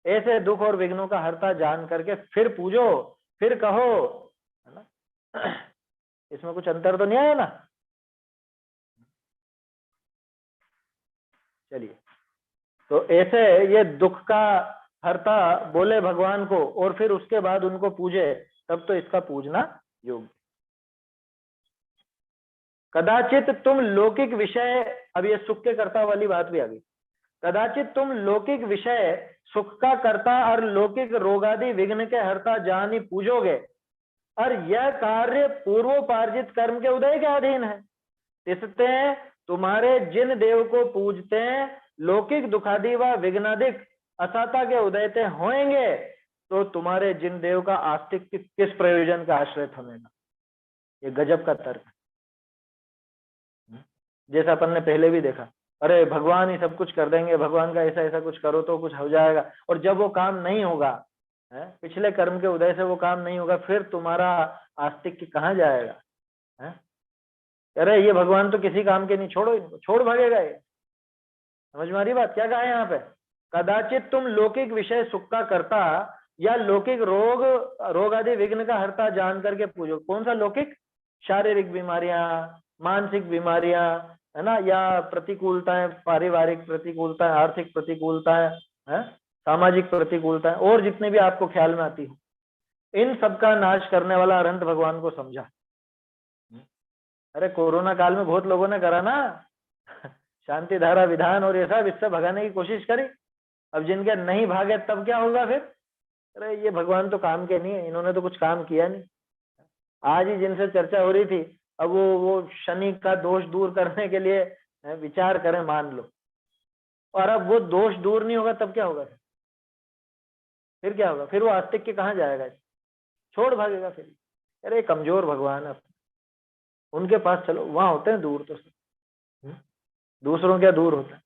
ऐसे दुख और विघ्नों का हरता जान करके फिर पूजो, फिर कहो, है ना। इसमें कुछ अंतर तो नहीं आया ना। चलिए, तो ऐसे ये दुख का हरता बोले भगवान को और फिर उसके बाद उनको पूजे, तब तो इसका पूजना योग्य। कदाचित तुम लौकिक विषय, अब ये सुख के कर्ता वाली बात भी आ गई, कदाचित तुम लौकिक विषय सुख का कर्ता और लौकिक रोगादि विघ्न के हरता जानी पूजोगे, और यह कार्य पूर्वोपार्जित कर्म के उदय के अधीन है। इससे तुम्हारे जिन देव को पूजते हैं लौकिक दुखादि व विघ्नादिक असाता के उदयते होंगे, तो तुम्हारे जिन देव का आस्तिक किस प्रयोजन का आश्रित होनेगा। ये गजब का तर्क, जैसा अपन ने पहले भी देखा, अरे भगवान ही सब कुछ कर देंगे, भगवान का ऐसा ऐसा कुछ करो तो कुछ हो जाएगा, और जब वो काम नहीं होगा, है पिछले कर्म के उदय से वो काम नहीं होगा, फिर तुम्हारा आस्तिक कहाँ जाएगा। है अरे ये भगवान तो किसी काम के नहीं, छोड़ो इनको, छोड़ भागेगा ये। समझ में आ रही बात? क्या कहा है यहाँ पे? कदाचित तुम लौकिक विषय सुख का करता या लौकिक रोग आदि विघ्न का हरता जान करके पूजो। कौन सा लौकिक? शारीरिक बीमारियां, मानसिक बीमारियां, है ना, या प्रतिकूलताएं, पारिवारिक प्रतिकूलताएं, आर्थिक प्रतिकूलताएं, है सामाजिक प्रतिकूलताएं, और जितने भी आपको ख्याल में आती हो, इन सबका नाश करने वाला अरहंत भगवान को समझा। अरे कोरोना काल में बहुत लोगों ने करा ना शांति धारा विधान और ये सब, इससे भगाने की कोशिश करी। अब जिनके नहीं भागे तब क्या होगा फिर? अरे ये भगवान तो काम के नहीं है, इन्होंने तो कुछ काम किया नहीं। आज ही जिनसे चर्चा हो रही थी, अब वो शनि का दोष दूर करने के लिए विचार करें, मान लो, और अब वो दोष दूर नहीं होगा तब क्या होगा? फिर क्या होगा? फिर वो आस्तिक के कहाँ जाएगा? छोड़ भागेगा फिर। अरे कमजोर भगवान है, उनके पास चलो, वहां होते हैं दूर, तो दूसरों क्या दूर होता है।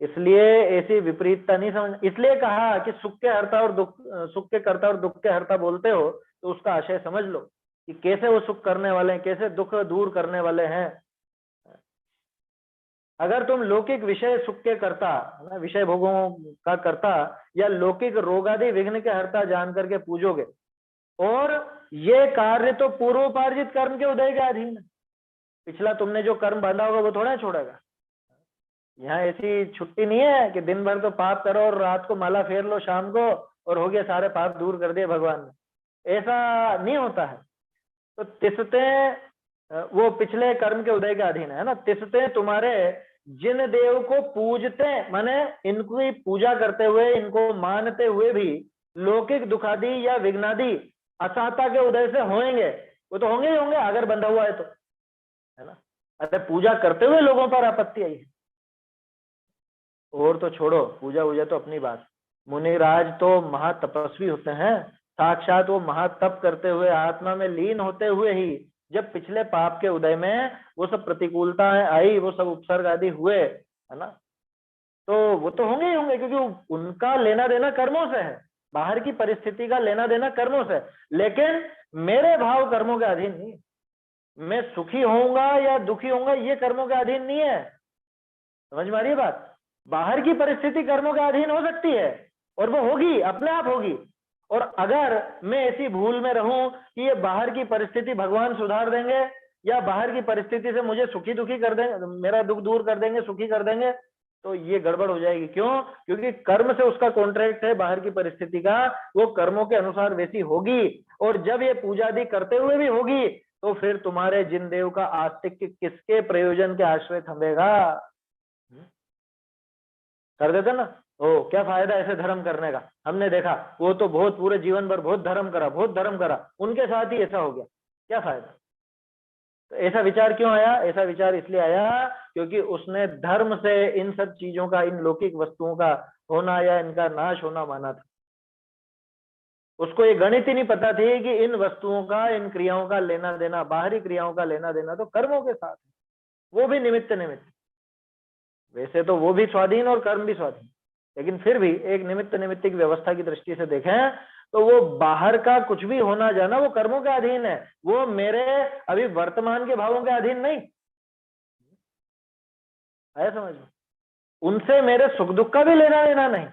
इसलिए ऐसी विपरीतता नहीं समझ, इसलिए कहा कि सुख के हरता और दुख, सुख के कर्ता और दुख के हरता बोलते हो तो उसका आशय समझ लो कि कैसे वो सुख करने वाले हैं, कैसे दुख दूर करने वाले हैं। अगर तुम लौकिक विषय सुख के कर्ता, विषय भोगों का कर्ता या लौकिक रोगादि विघ्न के हरता जान करके पूजोगे, और ये कार्य तो पूर्वोपार्जित कर्म के उदय के अधीन है। पिछला तुमने जो कर्म बांधा होगा वो थोड़ा छोड़ेगा। यहाँ ऐसी छुट्टी नहीं है कि दिन भर तो पाप करो और रात को माला फेर लो शाम को और हो गया, सारे पाप दूर कर दिए भगवान ने, ऐसा नहीं होता है। तो तिसते वो पिछले कर्म के उदय के अधीन है ना। तिसते तुम्हारे जिन देव को पूजते, माने इनकी पूजा करते हुए, इनको मानते हुए भी लौकिक दुखादि या विघ्नादि असाता के उदय से होंगे, वो तो होंगे ही होंगे अगर बंधा हुआ है तो, है ना। अरे पूजा करते हुए लोगों पर आपत्ति आई है, और तो छोड़ो, पूजा वूजा तो अपनी बात। मुनिराज तो महातपस्वी होते हैं, साक्षात वो महातप करते हुए आत्मा में लीन होते हुए ही जब पिछले पाप के उदय में वो सब प्रतिकूलताएं आई, वो सब उपसर्ग आदि हुए, है ना, तो वो तो होंगे ही होंगे, क्योंकि उनका लेना देना कर्मों से है, बाहर की परिस्थिति का लेना देना कर्मों से। लेकिन मेरे भाव कर्मों के अधीन नहीं, मैं सुखी होऊंगा या दुखी होऊंगा ये कर्मों के अधीन नहीं है। समझ में आ रही है बात? बाहर की परिस्थिति कर्मों के अधीन हो सकती है, और वो होगी, अपने आप होगी। और अगर मैं ऐसी भूल में रहूं कि ये बाहर की परिस्थिति भगवान सुधार देंगे, या बाहर की परिस्थिति से मुझे सुखी दुखी कर देंगे, मेरा दुख दूर कर देंगे, सुखी कर देंगे, तो ये गड़बड़ हो जाएगी। क्यों? क्योंकि कर्म से उसका कॉन्ट्रैक्ट है, बाहर की परिस्थिति का, वो कर्मों के अनुसार वैसी होगी। और जब ये पूजा आदि करते हुए भी होगी तो फिर तुम्हारे जिन देव का आस्तिक्य किसके प्रयोजन के आश्रय थमेगा? कर देते ना, ओ क्या फायदा ऐसे धर्म करने का, हमने देखा वो तो बहुत पूरे जीवन भर बहुत धर्म करा, बहुत धर्म करा, उनके साथ ही ऐसा हो गया, क्या फायदा? तो ऐसा विचार क्यों आया? ऐसा विचार इसलिए आया क्योंकि उसने धर्म से इन सब चीजों का, इन लौकिक वस्तुओं का होना या इनका नाश होना माना था। उसको ये गणित ही नहीं पता थी कि इन वस्तुओं का, इन क्रियाओं का लेना देना, बाहरी क्रियाओं का लेना देना तो कर्मों के साथ है, वो भी निमित्त निमित्त। वैसे तो वो भी स्वाधीन और कर्म भी स्वाधीन, लेकिन फिर भी एक निमित्त निमित्तिक व्यवस्था की दृष्टि से देखें तो वो बाहर का कुछ भी होना जाना वो कर्मों के अधीन है, वो मेरे अभी वर्तमान के भावों के अधीन नहीं। आया समझ में? उनसे मेरे सुख दुख का भी लेना देना नहीं,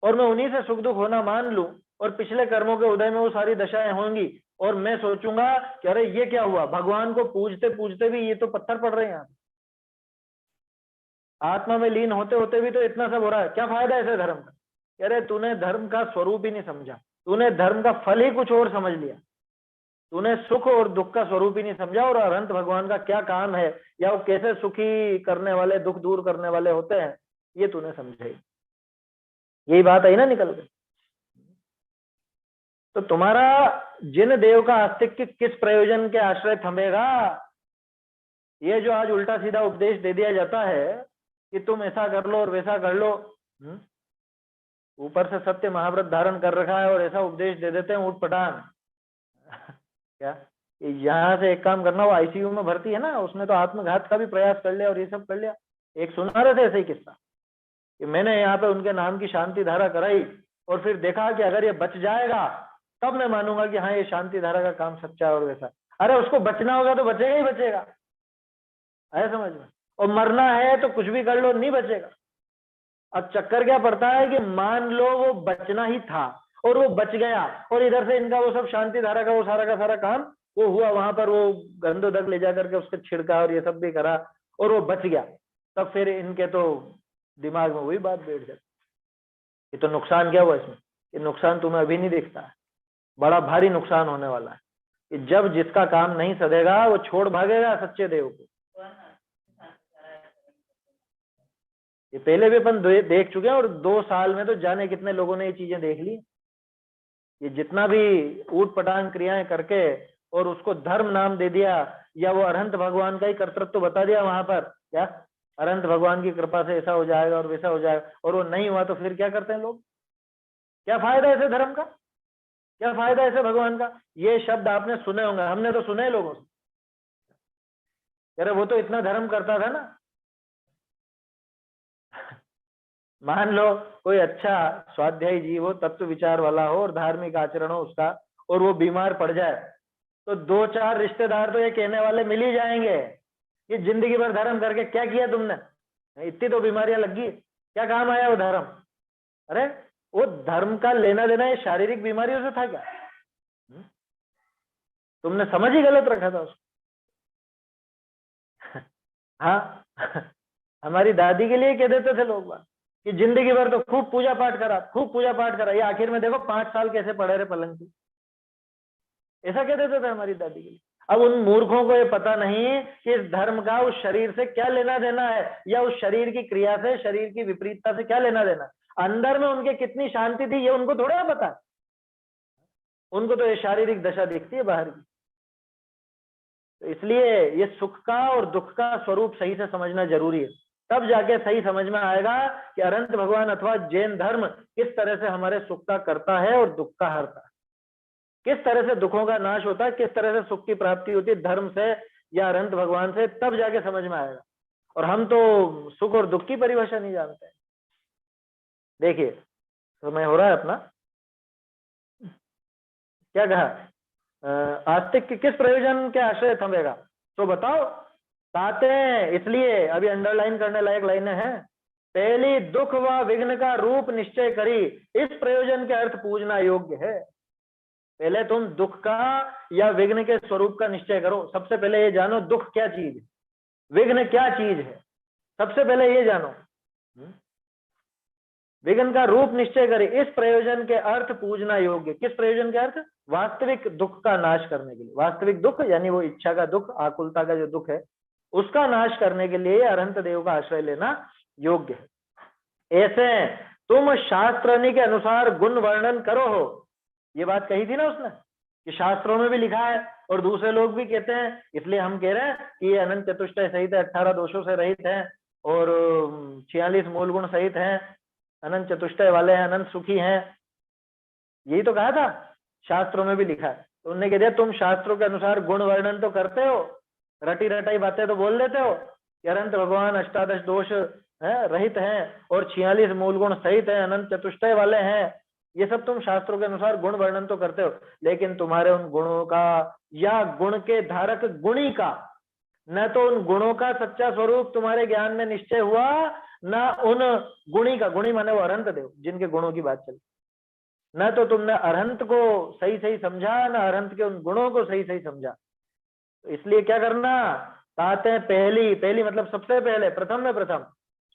और मैं उन्हीं से सुख दुख होना मान लूं, और पिछले कर्मों के उदय में वो सारी दशाएं होंगी, और मैं सोचूंगा कि अरे ये क्या हुआ, भगवान को पूजते पूजते भी ये तो पत्थर पड़ रहे हैं यहाँ, आत्मा में लीन होते होते भी तो इतना सब हो रहा है, क्या फायदा ऐसे धर्म का? अरे तूने धर्म का स्वरूप ही नहीं समझा, तूने धर्म का फल ही कुछ और समझ लिया, तूने सुख और दुख का स्वरूप ही नहीं समझा, और अनंत भगवान का क्या काम है, या वो कैसे सुखी करने वाले, दुख दूर करने वाले होते हैं, ये तूने समझा ही। यही बात आई ना निकल गई। तो तुम्हारा जिन देव का आस्तिक्य किस प्रयोजन के आश्रय थमेगा? ये जो आज उल्टा सीधा उपदेश दे दिया जाता है कि तुम ऐसा कर लो और वैसा कर लो, ऊपर से सत्य महाव्रत धारण कर रखा है और ऐसा उपदेश दे देते हैं ऊट पटांग। क्या यहाँ से एक काम करना, वो आईसीयू में भर्ती है ना, उसने तो आत्मघात का भी प्रयास कर लिया और ये सब कर लिया। एक सुना रहे थे ऐसे ही किस्सा कि मैंने यहाँ पे उनके नाम की शांति धारा कराई और फिर देखा कि अगर ये बच जाएगा तब मैं मानूंगा कि हाँ ये शांति धारा का काम सच्चा और वैसा। अरे उसको बचना होगा तो बचेगा ही बचेगा, है समझ में? और मरना है तो कुछ भी कर लो, नहीं बचेगा। अब चक्कर क्या पड़ता है कि मान लो वो बचना ही था और वो बच गया, और इधर से इनका वो सब शांति धारा का वो सारा का सारा काम वो हुआ, वहां पर वो गंदोदक ले जाकर के उसके छिड़का और ये सब भी करा और वो बच गया, तब फिर इनके तो दिमाग में वही बात बैठ जाती, ये तो नुकसान क्या हुआ इसमें? ये नुकसान तुम्हें अभी नहीं दिखता है, बड़ा भारी नुकसान होने वाला है कि जब जिसका काम नहीं सधेगा वो छोड़ भागेगा सच्चे देव को। ये पहले भी अपन देख चुके हैं, और 2 साल में तो जाने कितने लोगों ने ये चीजें देख ली। ये जितना भी ऊट पटांग क्रियाएं करके और उसको धर्म नाम दे दिया, या वो अरहंत भगवान का ही कर्तृत्व तो बता दिया वहां पर, क्या अरहंत भगवान की कृपा से ऐसा हो जाएगा और वैसा हो जाएगा, और वो नहीं हुआ तो फिर क्या करते हैं लोग? क्या फायदा ऐसे धर्म का, क्या फायदा ऐसे भगवान का? ये शब्द आपने सुने होंगे, हमने तो सुने लोगों से, अरे वो तो इतना धर्म करता था ना। मान लो कोई अच्छा स्वाध्यायी जीव हो, तत्व विचार वाला हो और धार्मिक आचरण हो उसका, और वो बीमार पड़ जाए तो 2-4 रिश्तेदार तो ये कहने वाले मिल ही जाएंगे कि जिंदगी भर धर्म करके क्या किया तुमने, इतनी तो बीमारियां लगी, क्या काम आया वो धर्म? अरे वो धर्म का लेना देना ये शारीरिक बीमारियों से था क्या? तुमने समझ ही गलत रखा था उसको। हाँ हमारी दादी के लिए कह देते थे लोग बात कि जिंदगी भर तो खूब पूजा पाठ करा, खूब पूजा पाठ करा, ये आखिर में देखो 5 साल कैसे पड़े रहे पलंग की, ऐसा कह देते थे हमारी दादी के लिए। अब उन मूर्खों को ये पता नहीं कि इस धर्म का उस शरीर से क्या लेना देना है, या उस शरीर की क्रिया से, शरीर की विपरीतता से क्या लेना देना। अंदर में उनके कितनी शांति थी ये उनको थोड़ा पता, उनको तो ये शारीरिक दशा दिखती है बाहर की। तो इसलिए ये सुख का और दुख का स्वरूप सही से समझना जरूरी है, तब जाके सही समझ में आएगा कि अनंत भगवान अथवा जैन धर्म किस तरह से हमारे सुख का करता है और दुख का हरता है, किस तरह से दुखों का नाश होता है, किस तरह से सुख की प्राप्ति होती है धर्म से या अनंत भगवान से, तब जाके समझ में आएगा। और हम तो सुख और दुख की परिभाषा नहीं जानते। देखिए समय हो रहा है अपना, क्या कहा, आस्तिक किस प्रयोजन के आश्रय थमेगा, तो बताओ। ताते इसलिए अभी अंडरलाइन करने लायक लाइनें हैं। पहली, दुख व विघ्न का रूप निश्चय करी, इस प्रयोजन के अर्थ पूजना योग्य है। पहले तुम दुख का या विघ्न के स्वरूप का निश्चय करो। सबसे पहले ये जानो दुख क्या चीज है, विघ्न क्या चीज है, सबसे पहले ये जानो। विघ्न का रूप निश्चय करे, इस प्रयोजन के अर्थ पूजना योग्य। किस प्रयोजन के अर्थ? वास्तविक दुख का नाश करने के लिए। वास्तविक दुख यानी वो इच्छा का दुख, आकुलता का जो दुख है, उसका नाश करने के लिए अरहंत देव का आश्रय लेना योग्य है। ऐसे तुम शास्त्रनी के अनुसार गुण वर्णन करो हो, ये बात कही थी ना उसने कि शास्त्रों में भी लिखा है और दूसरे लोग भी कहते हैं, इसलिए हम कह रहे हैं कि ये अनंत चतुष्टय सहित है, 18 दोषों से रहित है और 46 मूल गुण सहित है, अनंत चतुष्टय वाले हैं, अनंत सुखी हैं। यही तो कहा था, शास्त्रों में भी लिखा है। तो उन्होंने कह दिया तुम शास्त्रों के अनुसार गुण वर्णन तो करते हो, रटी रटाई बातें तो बोल देते हो कि अनंत भगवान 18 दोष है रहित हैं और 46 मूल गुण सहित है, अनंत चतुष्टय वाले हैं, ये सब तुम शास्त्रों के अनुसार गुण वर्णन तो करते हो, लेकिन तुम्हारे उन गुणों का या गुण के धारक गुणी का न तो उन गुणों का सच्चा स्वरूप तुम्हारे ज्ञान में निश्चय हुआ, न उन गुणी का, गुणी माने वो अरहंत देव जिनके गुणों की बात चली, न तो तुमने अरहंत को सही सही समझा, न अरहंत के उन गुणों को सही सही समझा। तो इसलिए क्या करना, कहते हैं पहली मतलब सबसे पहले, प्रथम में प्रथम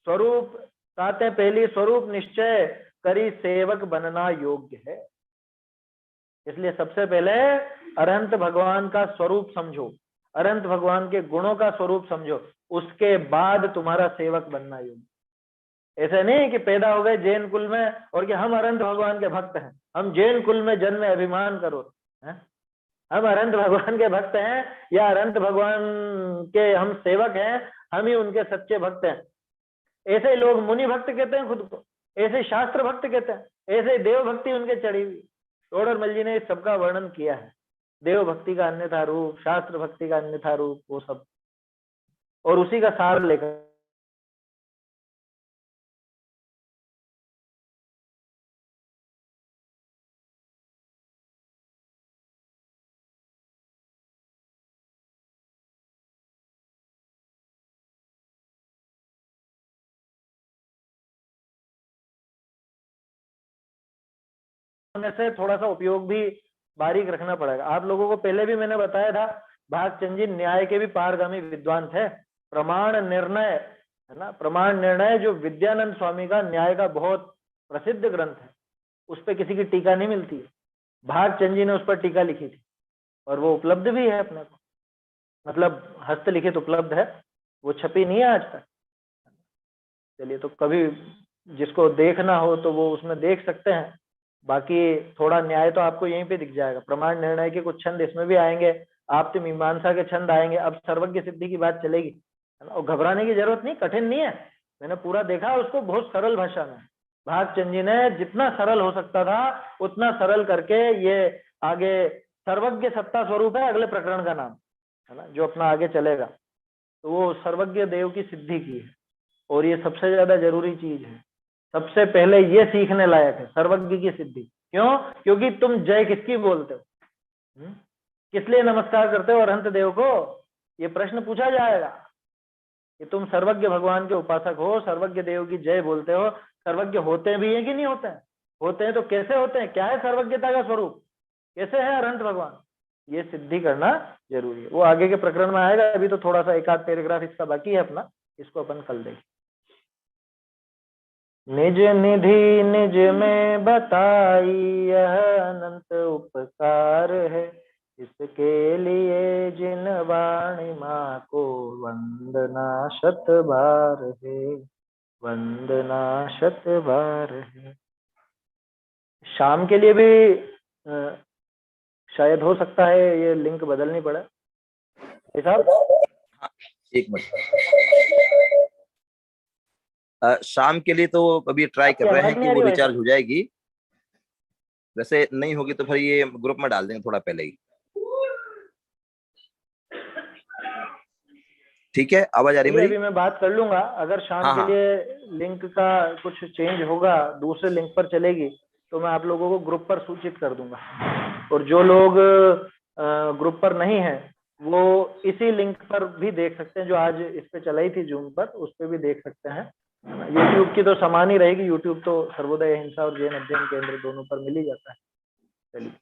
स्वरूप, कहते हैं पहली स्वरूप निश्चय करी सेवक बनना योग्य है। इसलिए सबसे पहले अरहंत भगवान का स्वरूप समझो, अरहंत भगवान के गुणों का स्वरूप समझो, उसके बाद तुम्हारा सेवक बनना योग्य। ऐसे नहीं कि पैदा हो गए जैन कुल में और कि हम अरहंत भगवान के भक्त हैं, हम जैन कुल में जन्मे अभिमान करो है? हम अरहंत भगवान के भक्त हैं या अरहंत भगवान के हम सेवक हैं, हम ही उनके सच्चे भक्त हैं। ऐसे लोग मुनि भक्त कहते हैं खुद को, ऐसे शास्त्र भक्त कहते हैं, ऐसे देव भक्ति उनके चढ़ी हुई। टोडरमल जी ने इस सबका वर्णन किया है, देव भक्ति का अन्यथा रूप, शास्त्र भक्ति का अन्यथा रूप, वो सब, और उसी का सार लेकर से थोड़ा सा उपयोग भी बारीक रखना पड़ेगा। आप लोगों को पहले भी मैंने बताया था, भागचंद जी न्याय के भी पारगामी विद्वान थे। प्रमाण निर्णय है ना, प्रमाण निर्णय जो विद्यानंद स्वामी का न्याय का बहुत प्रसिद्ध ग्रंथ है, उस पर किसी की टीका नहीं मिलती है, भागचंद जी ने उस पर टीका लिखी थी और वो उपलब्ध भी है अपने को, मतलब हस्तलिखित उपलब्ध है, वो छपी नहीं है आज तक। चलिए, तो कभी जिसको देखना हो तो वो उसमें देख सकते हैं। बाकी थोड़ा न्याय तो आपको यहीं पे दिख जाएगा, प्रमाण निर्णय के कुछ छंद इसमें भी आएंगे, आपसे मीमांसा के छंद आएंगे। अब सर्वज्ञ सिद्धि की बात चलेगी और घबराने की जरूरत नहीं, कठिन नहीं है, मैंने पूरा देखा उसको बहुत सरल भाषा में। भागचंद जी ने जितना सरल हो सकता था उतना सरल करके ये आगे सर्वज्ञ सत्ता स्वरूप है अगले प्रकरण का नाम है ना, जो अपना आगे चलेगा, तो वो सर्वज्ञ देव की सिद्धि की है और ये सबसे ज्यादा जरूरी चीज है। सबसे पहले ये सीखने लायक है सर्वज्ञ की सिद्धि। क्यों? क्योंकि तुम जय किसकी बोलते हो, किस लिए नमस्कार करते हो अरहंत देव को, ये प्रश्न पूछा जाएगा कि तुम सर्वज्ञ भगवान के उपासक हो, सर्वज्ञ देव की जय बोलते हो, सर्वज्ञ होते भी हैं कि नहीं होते हैं? होते हैं तो कैसे होते हैं, क्या है सर्वज्ञता का स्वरूप, कैसे है अरहंत भगवान, ये सिद्धि करना जरूरी है। वो आगे के प्रकरण में आएगा, अभी तो थोड़ा सा एक आध पैराग्राफ इसका बाकी है अपना, इसको अपन कल देखें। निज निधि निज में बताई यह अनंत उपकार है, इसके लिए जिन वाणी माँ को वंदना शत बार है, वंदना शत बार है। शाम के लिए भी शायद हो सकता है ये लिंक बदलनी पड़े साहब। एक मिनट, शाम के लिए तो अभी ट्राई कर रहे हैं कि वो रिचार्ज हो जाएगी, वैसे नहीं होगी तो फिर ये ग्रुप में डाल देंगे थोड़ा पहले ही। ठीक है, आवाज आ रही है? अभी मैं बात कर लूंगा, अगर शाम के लिए लिंक का कुछ चेंज होगा, दूसरे लिंक पर चलेगी तो मैं आप लोगों को ग्रुप पर सूचित कर दूंगा, और जो लोग ग्रुप पर नहीं है वो इसी लिंक पर भी देख सकते हैं, जो आज इस पे चलाई थी जूम पर, उस पे भी देख सकते हैं। यूट्यूब की तो समान ही रहेगी, यूट्यूब तो सर्वोदय अहिंसा और जैन अध्ययन केंद्र दोनों पर मिल ही जाता है। चलिए।